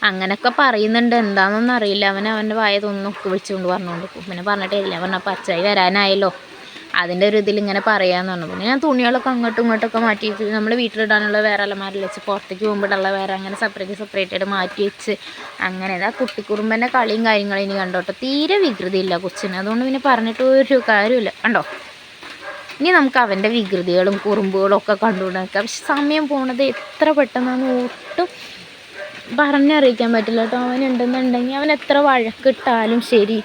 അങ്ങനെയൊക്കെ പറയുന്നുണ്ട്, എന്താണെന്നൊന്നും അറിയില്ല. അവൻ്റെ വായതൊന്നൊക്കെ വിളിച്ചുകൊണ്ട് പറഞ്ഞുകൊണ്ട് പിന്നെ പറഞ്ഞിട്ടില്ല. പറഞ്ഞപ്പോൾ അച്ചായി വരാനായല്ലോ, അതിൻ്റെ ഒരു ഇതിലിങ്ങനെ പറയാമെന്ന് പറഞ്ഞു. പിന്നെ ഞാൻ തുണികളൊക്കെ അങ്ങോട്ടും ഇങ്ങോട്ടൊക്കെ മാറ്റി വെച്ച് നമ്മൾ വീട്ടിലിടാനുള്ള വേറെ അലമാരയിൽ വെച്ച് പുറത്തേക്ക് പോകുമ്പോഴുള്ള വേറെ അങ്ങനെ സെപ്പറേറ്റ് മാറ്റി വെച്ച് അങ്ങനെ. ആ കുട്ടിക്കുറുമ്പൻ്റെ കളിയും കാര്യങ്ങളും ഇനി കണ്ടോട്ടോ. തീരെ വികൃതിയില്ല കൊച്ചിന്, അതുകൊണ്ട് പിന്നെ പറഞ്ഞിട്ട് ഒരു കാര്യമില്ല കണ്ടോ. ഇനി നമുക്ക് അവൻ്റെ വികൃതികളും കുറുമ്പുകളും ഒക്കെ കണ്ടുകൊണ്ടിരിക്കാം. പക്ഷെ സമയം പോണത് എത്ര പെട്ടെന്നാണ് ഒട്ടും പറഞ്ഞറിയിക്കാൻ പറ്റില്ല കേട്ടോ. അവനുണ്ടെന്നുണ്ടെങ്കിൽ അവൻ എത്ര വഴക്കിട്ടാലും ശരി,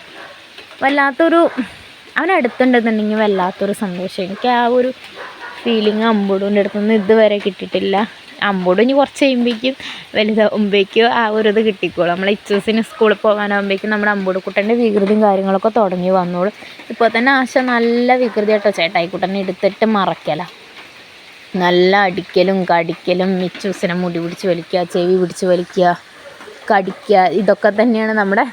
അവനടുത്തുണ്ടെന്നുണ്ടെങ്കിൽ വല്ലാത്തൊരു സന്തോഷം. എനിക്ക് ആ ഒരു ഫീലിംഗ് അമ്പൂടിൻ്റെ അടുത്തുനിന്ന് ഇതുവരെ കിട്ടിയിട്ടില്ല. അമ്പൂട് ഇനി കുറച്ച് കഴിയുമ്പോഴേക്കും വലുതാകുമ്പോഴേക്കും ആ ഒരു ഇത് കിട്ടിക്കോളും. നമ്മൾ ഇച്ചൂസിന് സ്കൂളിൽ പോകാനാകുമ്പോഴേക്കും നമ്മുടെ അമ്പൂട് കുട്ടൻ്റെ വികൃതിയും കാര്യങ്ങളൊക്കെ തുടങ്ങി വന്നോളും. ഇപ്പോൾ തന്നെ ആശ നല്ല വികൃതി കേട്ടോ. ചേട്ടായിക്കുട്ടനെ എടുത്തിട്ട് മറക്കല. നല്ല അടിക്കലും കടിക്കലും, മിച്ചൂസിനെ മുടി പിടിച്ച് വലിക്കുക, ചെവി പിടിച്ച് വലിക്കുക, കടിക്കുക, ഇതൊക്കെ തന്നെയാണ് നമ്മുടെ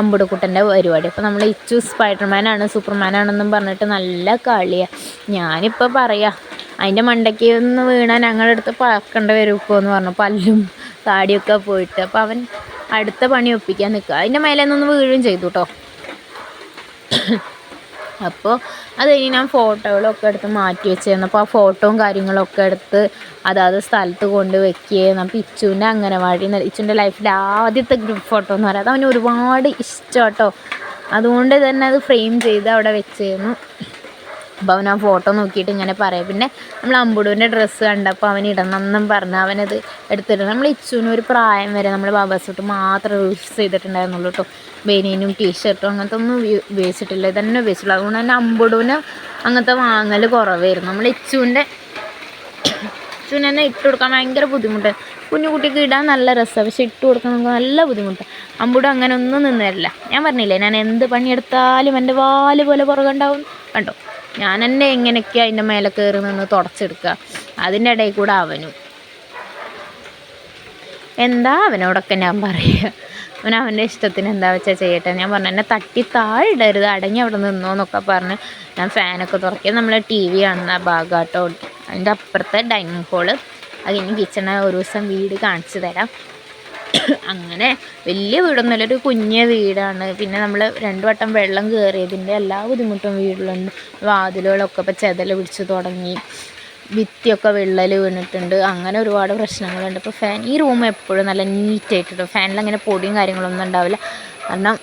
അമ്പുടക്കുട്ടൻ്റെ പരിപാടി. അപ്പോൾ നമ്മൾ ഇച്ചു സ്പൈഡർമാനാണ് സൂപ്പർമാനാണെന്നും പറഞ്ഞിട്ട് നല്ല കളിയാണ്. ഞാനിപ്പോൾ പറയാം അതിൻ്റെ മണ്ടയ്ക്ക് ഒന്ന് വീണാൽ ഞങ്ങളുടെ അടുത്ത് പറക്കേണ്ട വരും ഇപ്പോൾ എന്ന് പറഞ്ഞു, പല്ലും താടിയൊക്കെ പോയിട്ട്. അപ്പോൾ അവൻ അടുത്ത പണി ഒപ്പിക്കാൻ നിൽക്കുക. അതിൻ്റെ മേലെ നിന്ന് വീഴുകയും ചെയ്തു കേട്ടോ. അപ്പോൾ അത് കഴിഞ്ഞ് ഞാൻ ഫോട്ടോകളൊക്കെ എടുത്ത് മാറ്റി വെച്ചിരുന്നു. അപ്പോൾ ആ ഫോട്ടോയും കാര്യങ്ങളൊക്കെ എടുത്ത് അതാത് സ്ഥലത്ത് കൊണ്ട് വെക്കുകയായിരുന്നു. അപ്പോൾ ഇച്ചുവിൻ്റെ അംഗനവാടി, ഇച്ചുവിൻ്റെ ലൈഫിലെ ആദ്യത്തെ ഗ്രൂപ്പ് ഫോട്ടോ എന്ന് പറയുന്നത് അവന് ഒരുപാട് ഇഷ്ടം കേട്ടോ. അതുകൊണ്ട് തന്നെ അത് ഫ്രെയിം ചെയ്ത് അവിടെ വെച്ചിരുന്നു. അപ്പോൾ അവൻ ആ ഫോട്ടോ നോക്കിയിട്ട് ഇങ്ങനെ പറയാം. പിന്നെ നമ്മൾ അമ്പുടൂൻ്റെ ഡ്രസ്സ് കണ്ടപ്പോൾ അവൻ ഇടണം എന്നും പറഞ്ഞ് അവനത് എടുത്തിട്ടുണ്ട്. നമ്മൾ ഇച്ചുവിന് ഒരു പ്രായം വരെ നമ്മൾ ബാബാ സൂട്ട് മാത്രമേ യൂസ് ചെയ്തിട്ടുണ്ടായിരുന്നുള്ളൂ കേട്ടോ. ബനിയനും ടീഷർട്ടും അങ്ങനത്തെ ഒന്നും ഉപയോഗിച്ചിട്ടില്ല, ഇതന്നെ ഉപയോഗിച്ചിട്ടുള്ളൂ. അതുകൊണ്ട് തന്നെ അമ്പുടൂന് അങ്ങനത്തെ വാങ്ങൽ കുറവായിരുന്നു. നമ്മൾ ഇച്ചുവിന് തന്നെ ഇട്ട് കൊടുക്കാൻ ഭയങ്കര ബുദ്ധിമുട്ട്. കുഞ്ഞു കുട്ടിക്ക് ഇടാൻ നല്ല രസമാണ്, പക്ഷെ ഇട്ട് കൊടുക്കാൻ നമുക്ക് നല്ല ബുദ്ധിമുട്ട്. അമ്പുട അങ്ങനെ ഒന്നും നിന്നരില്ല. ഞാൻ പറഞ്ഞില്ലേ, ഞാൻ എന്ത് പണിയെടുത്താലും എൻ്റെ വാല് പോലെ പുറകുണ്ടാവും കണ്ടോ. ഞാൻ തന്നെ എങ്ങനെയൊക്കെയാണ് അതിൻ്റെ മേലെ കയറി നിന്ന് തുടച്ചെടുക്കുക. അതിൻ്റെ ഇടയിൽ കൂടെ അവനും എന്താ അവനോടൊക്കെ ഞാൻ പറയുക, അവൻ്റെ ഇഷ്ടത്തിന് എന്താ വെച്ചാൽ ചെയ്യട്ടെ. ഞാൻ പറഞ്ഞു എന്നെ തട്ടി താഴിടരുത്, അടങ്ങി അവിടെ നിന്നോ എന്നൊക്കെ പറഞ്ഞ് ഞാൻ ഫാനൊക്കെ തുറക്കിയത്. നമ്മൾ TV കാണുന്ന ഭാഗമാട്ടോ. അതിൻ്റെ അപ്പുറത്തെ ഡൈനിങ് ഹോള്, അത് കഴിഞ്ഞ് കിച്ചണ്. ഒരു ദിവസം വീട് കാണിച്ചു തരാം. അങ്ങനെ വലിയ വീടൊന്നുമില്ല, ഒരു കുഞ്ഞ വീടാണ്. പിന്നെ നമ്മൾ 2 വട്ടം വെള്ളം കയറിയതിൻ്റെ എല്ലാ ബുദ്ധിമുട്ടും വീട്ടിലുണ്ട്. വാതിലുകളൊക്കെ ഇപ്പോൾ ചെതൽ പിടിച്ച് തുടങ്ങി, ഭിത്തിയൊക്കെ വിള്ളൽ വീണിട്ടുണ്ട്, അങ്ങനെ ഒരുപാട് പ്രശ്നങ്ങളുണ്ട്. ഇപ്പോൾ ഈ റൂം എപ്പോഴും നല്ല നീറ്റായിട്ടുണ്ട്. ഫാനിലങ്ങനെ പൊടിയും കാര്യങ്ങളൊന്നും ഉണ്ടാവില്ല. കാരണം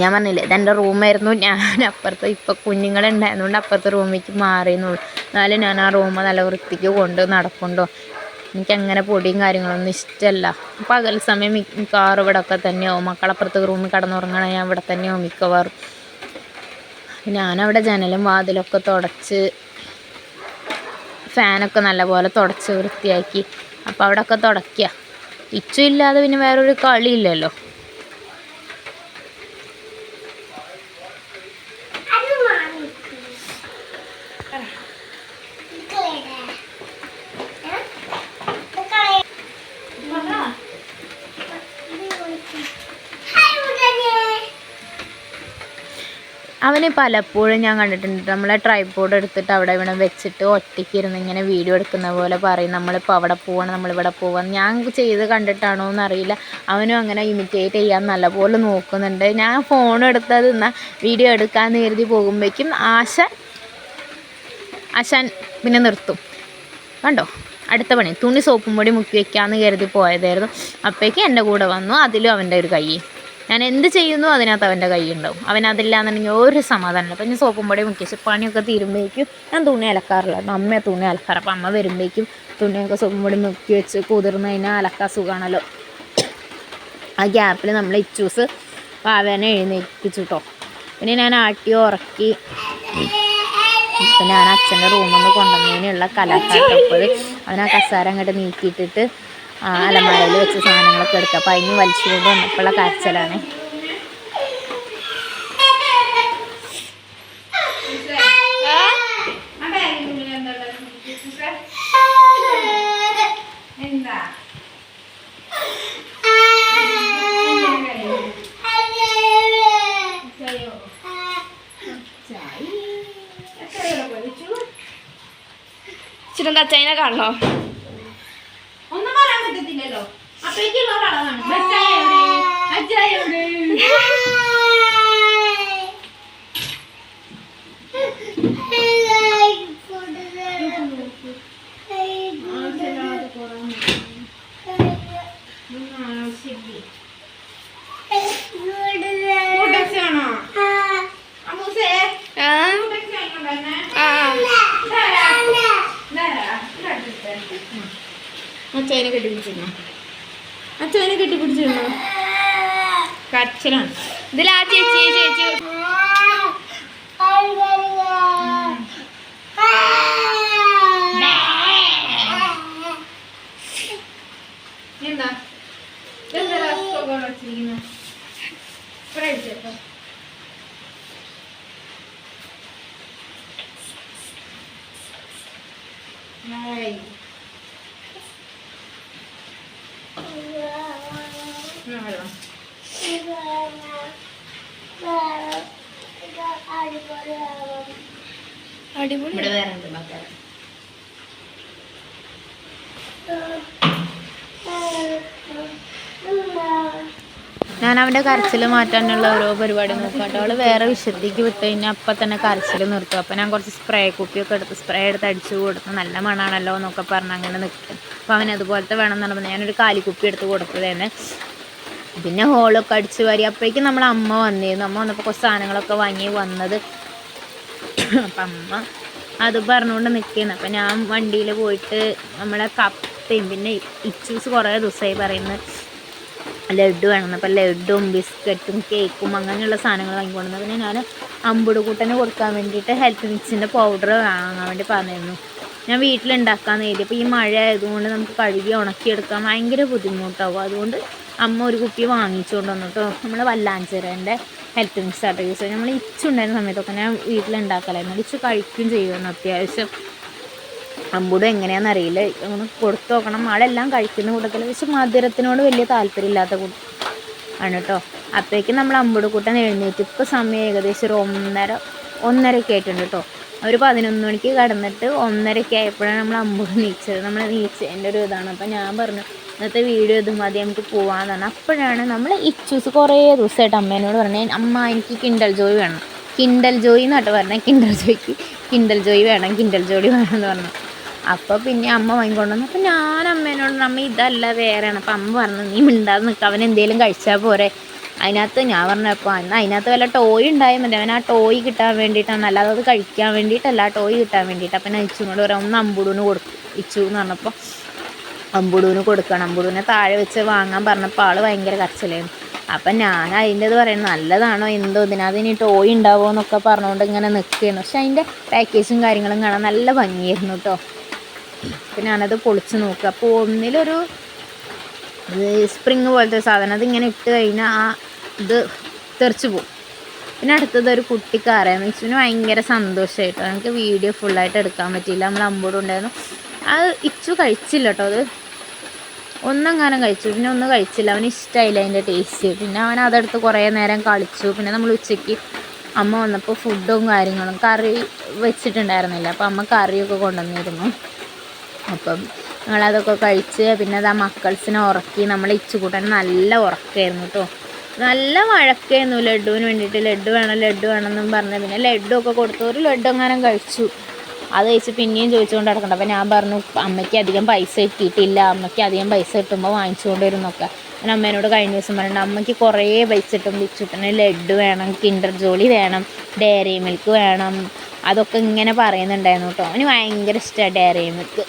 ഞാൻ പറഞ്ഞില്ലേ ഇതെൻ്റെ റൂമായിരുന്നു. ഞാൻ അപ്പുറത്ത് ഇപ്പോൾ കുഞ്ഞുങ്ങളുണ്ടായതുകൊണ്ട് അപ്പുറത്തെ റൂമിലേക്ക് മാറിയെന്നുള്ളൂ. എന്നാലും ഞാൻ ആ റൂം നല്ല വൃത്തിക്ക് കൊണ്ട് നടക്കുന്നുണ്ടോ. എനിക്കങ്ങനെ പൊടിയും കാര്യങ്ങളൊന്നും ഇഷ്ടമല്ല. പകൽ സമയം മിക്കവാറും ഇവിടെ ഒക്കെ തന്നെയാവും. മക്കളപ്പുറത്ത് റൂമിൽ കിടന്നുറങ്ങണ ഞാൻ ഇവിടെ തന്നെയാവും മിക്കവാറും. ഞാനവിടെ ജനലും വാതിലൊക്കെ തുടച്ച് ഫാനൊക്കെ നല്ലപോലെ തുടച്ച് വൃത്തിയാക്കി. അപ്പോൾ അവിടെയൊക്കെ തുടയ്ക്കുക. ഇച്ചു ഇല്ലാതെ പിന്നെ വേറൊരു കളിയില്ലല്ലോ. അവന് പലപ്പോഴും ഞാൻ കണ്ടിട്ടുണ്ട് നമ്മളെ ട്രൈപോഡ് എടുത്തിട്ട് അവിടെ ഇവിടെ വെച്ചിട്ട് ഒറ്റയ്ക്ക് ഇരുന്ന് ഇങ്ങനെ വീഡിയോ എടുക്കുന്ന പോലെ പറയും, നമ്മളിപ്പോൾ അവിടെ പോകണം, നമ്മളിവിടെ പോകാം. ഞാൻ ചെയ്ത് കണ്ടിട്ടാണോ എന്നറിയില്ല, അവനും അങ്ങനെ ഇമിറ്റേറ്റ് ചെയ്യാൻ നല്ലപോലെ നോക്കുന്നുണ്ട്. ഞാൻ ഫോൺ എടുത്തത് എന്നാൽ വീഡിയോ എടുക്കാമെന്ന് കരുതി പോകുമ്പോഴേക്കും ആശാൻ പിന്നെ നിർത്തും. കണ്ടോ അടുത്ത പണി, തുണി സോപ്പും പൊടി മുക്കി വയ്ക്കാമെന്ന് കരുതി പോയതായിരുന്നു. അപ്പോഴേക്കും എൻ്റെ കൂടെ വന്നു. അതിലും അവൻ്റെ ഒരു കൈ, ഞാൻ എന്ത് ചെയ്യുന്നു അതിനകത്ത് അവൻ്റെ കൈ ഉണ്ടാവും. അവനതില്ലാന്നുണ്ടെങ്കിൽ ഒരു സമാധാനമില്ല. അപ്പം ഞാൻ സോപ്പും പൊടി മുക്കി വെച്ച് പണിയൊക്കെ തീരുമ്പോഴേക്കും ഞാൻ തുണി അലക്കാറില്ല. അമ്മയെ തുണി അലക്കാറ്. അപ്പം അമ്മ വരുമ്പോഴേക്കും തുണിയൊക്കെ സോപ്പും പൊടി മുക്കി വെച്ച് കുതിർന്ന് കഴിഞ്ഞാൽ അലക്കാൻ സുഖമാണല്ലോ. ആ ഗ്യാപ്പിൽ നമ്മൾ ഇച്ചൂസ് വാവേനെ എഴുന്നേൽപ്പിച്ചു കേട്ടോ. പിന്നെ ഞാൻ ആട്ടി ഉറക്കി. അപ്പം ഞാൻ അച്ഛൻ്റെ റൂമിൽ നിന്ന് കൊണ്ടുവന്നതിനുള്ള കലാക്കാട്ടപ്പോൾ അവൻ ആ കസാര അങ്ങോട്ട് നീക്കിയിട്ടിട്ട് അലമാരയിൽ വെച്ച് സാധനങ്ങളൊക്കെ എടുക്കുക. അപ്പം അതിന് വലിച്ചുകൊണ്ട് വന്നപ്പോഴുള്ള കരച്ചിലാണ്. ചില അച്ഛനെ കാണണോ? ഒന്നും പറയാൻ പറ്റത്തില്ലല്ലോ. അപ്പേക്കുള്ള കളവാണ്. അച്ഛനെ കെട്ടിപ്പിടിച്ചിരുന്നോ? അച്ഛനെ കെട്ടിപ്പിടിച്ചിരുന്നോ? കരച്ചിലാണ്. ഇതിലാ ചേച്ചി എന്താ അടിപൊളി. ഇവിടെ വേറെ ഉണ്ട് മക്കളെ. ഞാൻ അവൻ്റെ കരച്ചിൽ മാറ്റാനുള്ള ഓരോ പരിപാടി നോക്കാട്ടോ. അവൾ വേറെ വിശുദ്ധിക്ക് വിട്ട് കഴിഞ്ഞാൽ അപ്പം തന്നെ കരച്ചിൽ നിർത്തും. അപ്പം ഞാൻ കുറച്ച് സ്പ്രേ കുപ്പിയൊക്കെ എടുത്ത് സ്പ്രേ എടുത്ത് അടിച്ചു കൊടുത്ത് നല്ല മണമാണല്ലോ എന്നൊക്കെ പറഞ്ഞ് അങ്ങനെ നിൽക്കും. അപ്പോൾ അവൻ അതുപോലത്തെ വേണം എന്ന് പറഞ്ഞപ്പോൾ ഞാനൊരു കാലിക്കുപ്പി എടുത്ത് കൊടുത്തത് തന്നെ. പിന്നെ ഹോളൊക്കെ അടിച്ച് വാരി. അപ്പോഴേക്കും നമ്മളെ അമ്മ വന്നിരുന്നു. അമ്മ വന്നപ്പോൾ കുറച്ച് സാധനങ്ങളൊക്കെ വാങ്ങി വന്നത്. അപ്പം അമ്മ അത് പറഞ്ഞുകൊണ്ട് നിൽക്കുന്നു. അപ്പം ഞാൻ വണ്ടിയിൽ പോയിട്ട് നമ്മളെ കപ്പയും പിന്നെ ഇച്ചൂസ് കുറേ ദിവസമായി പറയുന്നത് ലഡ്ഡു വേണമെന്ന്. അപ്പം ലഡ്ഡും ബിസ്ക്കറ്റും കേക്കും അങ്ങനെയുള്ള സാധനങ്ങൾ വാങ്ങിക്കൊണ്ടു. പിന്നെ ഞാൻ അമ്പുടുകൂട്ടന് കൊടുക്കാൻ വേണ്ടിയിട്ട് ഹെൽത്ത് മിക്സിൻ്റെ പൗഡർ വാങ്ങാൻ വേണ്ടി പറഞ്ഞിരുന്നു. ഞാൻ വീട്ടിലുണ്ടാക്കാമെന്ന് എഴുതി. അപ്പോൾ ഈ മഴ ആയതുകൊണ്ട് നമുക്ക് കഴുകി ഉണക്കിയെടുക്കാൻ ഭയങ്കര ബുദ്ധിമുട്ടാവും. അതുകൊണ്ട് അമ്മ ഒരു കുപ്പി വാങ്ങിച്ചുകൊണ്ട് വന്നു കേട്ടോ. നമ്മൾ വല്ലാഞ്ചേരൻ്റെ ഹെൽത്ത് മിക്സ് ആയിട്ട് യൂസ് ചെയ്യും. നമ്മൾ ഇച്ചുണ്ടായിരുന്ന സമയത്തൊക്കെ ഞാൻ വീട്ടിലുണ്ടാക്കലായിരുന്നു. ഇച്ചു കഴിക്കുകയും ചെയ്യുമെന്ന് അത്യാവശ്യം. അമ്പൂടും എങ്ങനെയാണെന്നറിയില്ല, ഒന്ന് കൊടുത്തു നോക്കണം. ആളെല്ലാം കഴിക്കുന്ന കൂട്ടത്തിൽ പക്ഷെ മധുരത്തിനോട് വലിയ താല്പര്യമില്ലാത്ത ആണ് കേട്ടോ. അപ്പോഴേക്കും നമ്മൾ അമ്പൂട് കൂട്ടൻ എഴുന്നേറ്റ്. ഇപ്പോൾ സമയം ഏകദേശം ഒരു 1:30 ആയിട്ടുണ്ട് കേട്ടോ. ഒരു 11 മണിക്ക് കിടന്നിട്ട് 1:30 ആയപ്പോഴാണ് നമ്മൾ അമ്പൂട് നീച്ചത്. നമ്മൾ നീച്ചതിൻ്റെ ഒരു ഇതാണ്. അപ്പം ഞാൻ പറഞ്ഞു ഇന്നത്തെ വീഡിയോ ഇത് മതി, നമുക്ക് പോകാമെന്നാണ്. അപ്പോഴാണ് നമ്മൾ ഇച്ചൂസ് കുറേ ദിവസമായിട്ട് അമ്മേനോട് പറഞ്ഞത് അമ്മ എനിക്ക് കിൻഡൽ ജോയ് വേണം. കിൻഡൽ ജോയി എന്നാട്ട് പറഞ്ഞത്. കിൻഡൽ ജോയ്ക്ക് കിൻഡൽ ജോയ് വേണം, കിൻഡൽ ജോയി വേണമെന്ന് പറഞ്ഞു. അപ്പോൾ പിന്നെ അമ്മ വാങ്ങിക്കൊണ്ടുവന്നു. അപ്പോൾ ഞാൻ അമ്മേനോട് അമ്മ ഇതല്ല വേറെയാണ്. അപ്പോൾ അമ്മ പറഞ്ഞു നീ മിണ്ടാതെ നിൽക്കുക, അവൻ എന്തെങ്കിലും കഴിച്ചാൽ പോരെ. അതിനകത്ത് ഞാൻ പറഞ്ഞപ്പോൾ അതിനകത്ത് വല്ല ടോയ് ഉണ്ടായാൽ മതി. അവൻ ആ ടോയ് കിട്ടാൻ വേണ്ടിയിട്ടാണ്, അല്ലാതെ അത് കഴിക്കാൻ വേണ്ടിയിട്ടല്ല, ടോയ് കിട്ടാൻ വേണ്ടിയിട്ട്. അപ്പം ഞാൻ ഇച്ചുനോട് പറയാം ഒന്ന് അമ്പുടൂന് കൊടുക്കും ഇച്ചു എന്ന് പറഞ്ഞപ്പോൾ അമ്പുടൂന് കൊടുക്കണം. അമ്പുടൂനെ താഴെ വെച്ച് വാങ്ങാൻ പറഞ്ഞപ്പോൾ ആൾ ഭയങ്കര കരച്ചിലായിരുന്നു. അപ്പം ഞാൻ അതിൻ്റെത് പറയുന്നത് നല്ലതാണോ എന്തോ ഇതിനകത്ത് ഇനി ടോയ് ഉണ്ടാവുമോ എന്നൊക്കെ പറഞ്ഞുകൊണ്ട് ഇങ്ങനെ നിൽക്കുകയാണ്. പക്ഷെ അതിൻ്റെ പാക്കേജും കാര്യങ്ങളും കാണാൻ നല്ല ഭംഗിയായിരുന്നു കേട്ടോ. അപ്പം ഞാനത് പൊളിച്ച് നോക്കുക. അപ്പോൾ ഒന്നിലൊരു സ്പ്രിങ് പോലത്തെ സാധനം അതിങ്ങനെ ഇട്ട് കഴിഞ്ഞാൽ ആ ഇത് തെറിച്ച് പോകും. പിന്നെ അടുത്തത് ഒരു കുട്ടിക്കാരായിരുന്നു. ഇച്ചുവിന് ഭയങ്കര സന്തോഷമായിട്ടോ. എനിക്ക് വീഡിയോ ഫുള്ളായിട്ട് എടുക്കാൻ പറ്റിയില്ല. നമ്മൾ അമ്പൂടും ഉണ്ടായിരുന്നു. അത് ഇച്ചു കഴിച്ചില്ല കേട്ടോ. അത് ഒന്നെങ്ങാനും കഴിച്ചു, പിന്നെ ഒന്നും കഴിച്ചില്ല. അവന് ഇഷ്ടമായില്ല അതിൻ്റെ ടേസ്റ്റ്. പിന്നെ അവൻ അതെടുത്ത് കുറേ നേരം കളിച്ചു. പിന്നെ നമ്മൾ ഉച്ചയ്ക്ക് അമ്മ വന്നപ്പോൾ ഫുഡും കാര്യങ്ങളും കറി വെച്ചിട്ടുണ്ടായിരുന്നില്ല. അപ്പോൾ അമ്മ കറിയൊക്കെ കൊണ്ടുവന്നിരുന്നു. അപ്പം ഞങ്ങളതൊക്കെ കഴിച്ച് പിന്നെ അത് ആ മക്കൾസിനെ ഉറക്കി. നമ്മൾ ഇച്ചുകൂട്ടൻ നല്ല ഉറക്കമായിരുന്നു കേട്ടോ. നല്ല വഴക്കായിരുന്നു ലഡുവിന് വേണ്ടിയിട്ട്. ലഡ്ഡു വേണമെന്നും പറഞ്ഞ് പിന്നെ ലഡ്ഡു ഒക്കെ കൊടുത്തു. ഒരു ലഡ്ഡു എങ്ങാനും കഴിച്ചു. അത് കഴിച്ച് പിന്നെയും ചോദിച്ചുകൊണ്ട് നടക്കണ്ട. അപ്പോൾ ഞാൻ പറഞ്ഞു അമ്മയ്ക്ക് അധികം പൈസ കിട്ടിയിട്ടില്ല, അമ്മയ്ക്ക് അധികം പൈസ കിട്ടുമ്പോൾ വാങ്ങിച്ചുകൊണ്ട് വരുന്നൊക്കെ. ഞാൻ അമ്മേനോട് കഴിഞ്ഞ ദിവസം പറഞ്ഞിട്ടുണ്ട് അമ്മയ്ക്ക് കുറേ പൈസ കിട്ടും, ഇച്ചുട്ടന് ലഡ്ഡു വേണം, കിൻഡർ ജോളി വേണം, ഡയറി മിൽക്ക് വേണം, അതൊക്കെ ഇങ്ങനെ പറയുന്നുണ്ടായിരുന്നു കേട്ടോ. അവന് ഭയങ്കര ഇഷ്ടമാണ് ഡയറി മിൽക്ക്.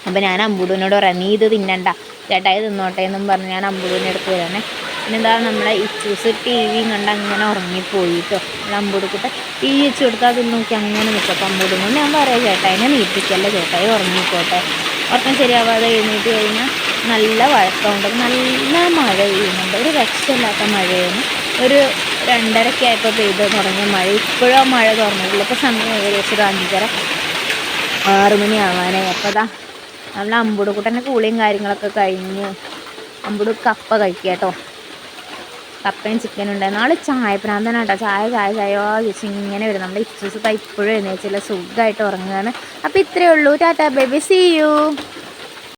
അപ്പോൾ ഞാൻ അമ്പുടൂനോട് പറയാം നീ ഇത് തിന്നണ്ട, ചേട്ടായി തിന്നോട്ടെ എന്നും പറഞ്ഞ് ഞാൻ അമ്പുടൂനെ എടുത്ത് വരാനേ. പിന്നെന്താ നമ്മളെ ഇച്ചൂസ് ടി വി കണ്ട് അങ്ങനെ ഉറങ്ങിപ്പോയി കേട്ടോ. നമ്മൾ അമ്പൂടുക്കിട്ട് ടി വി വെച്ച് കൊടുത്താൽ അത് നോക്കി അങ്ങനെ നിൽക്കും. അപ്പോൾ അമ്പൂടുകൊണ്ട് ഞാൻ പറയാം ചേട്ടായിനെ നീട്ടിക്കല്ല, ചേട്ടായി ഉറങ്ങിക്കോട്ടെ. ഉറക്കം ശരിയാവാതെ എഴുന്നേറ്റ് കഴിഞ്ഞാൽ നല്ല വഴക്കമുണ്ട്. നല്ല മഴ പെയ്യുന്നുണ്ട്, ഒരു രക്ഷയില്ലാത്ത മഴയാണ്. ഒരു 2:30 ആയപ്പോൾ പെയ്ത് തുടങ്ങിയ മഴ ഇപ്പോഴും ആ മഴ തുറന്നിട്ടില്ല. ഇപ്പോൾ സമയം ഏകദേശം ഒരു 5:30-6 മണി ആവാനായി. അപ്പോൾ അതാ നമ്മൾ അമ്പൂടുക്കുട്ടൻ്റെ കൂളിയും കാര്യങ്ങളൊക്കെ കഴിഞ്ഞ് അമ്പൂട് കപ്പ കഴിക്കുക കേട്ടോ. കപ്പയും ചിക്കനും ഉണ്ടായിരുന്നു. ആൾ ചായപ്രാന്തനാട്ടോ. ചായ ചോദിച്ച് ഇങ്ങനെ വരും. നമ്മുടെ ഇച്ചൂസ് ഇപ്പോഴും എഴുന്നേച്ചില്ല, സുഖമായിട്ട് ഉറങ്ങുകയാണ്. അപ്പോൾ ഇത്രയേ ഉള്ളൂ. Tata baby, see U.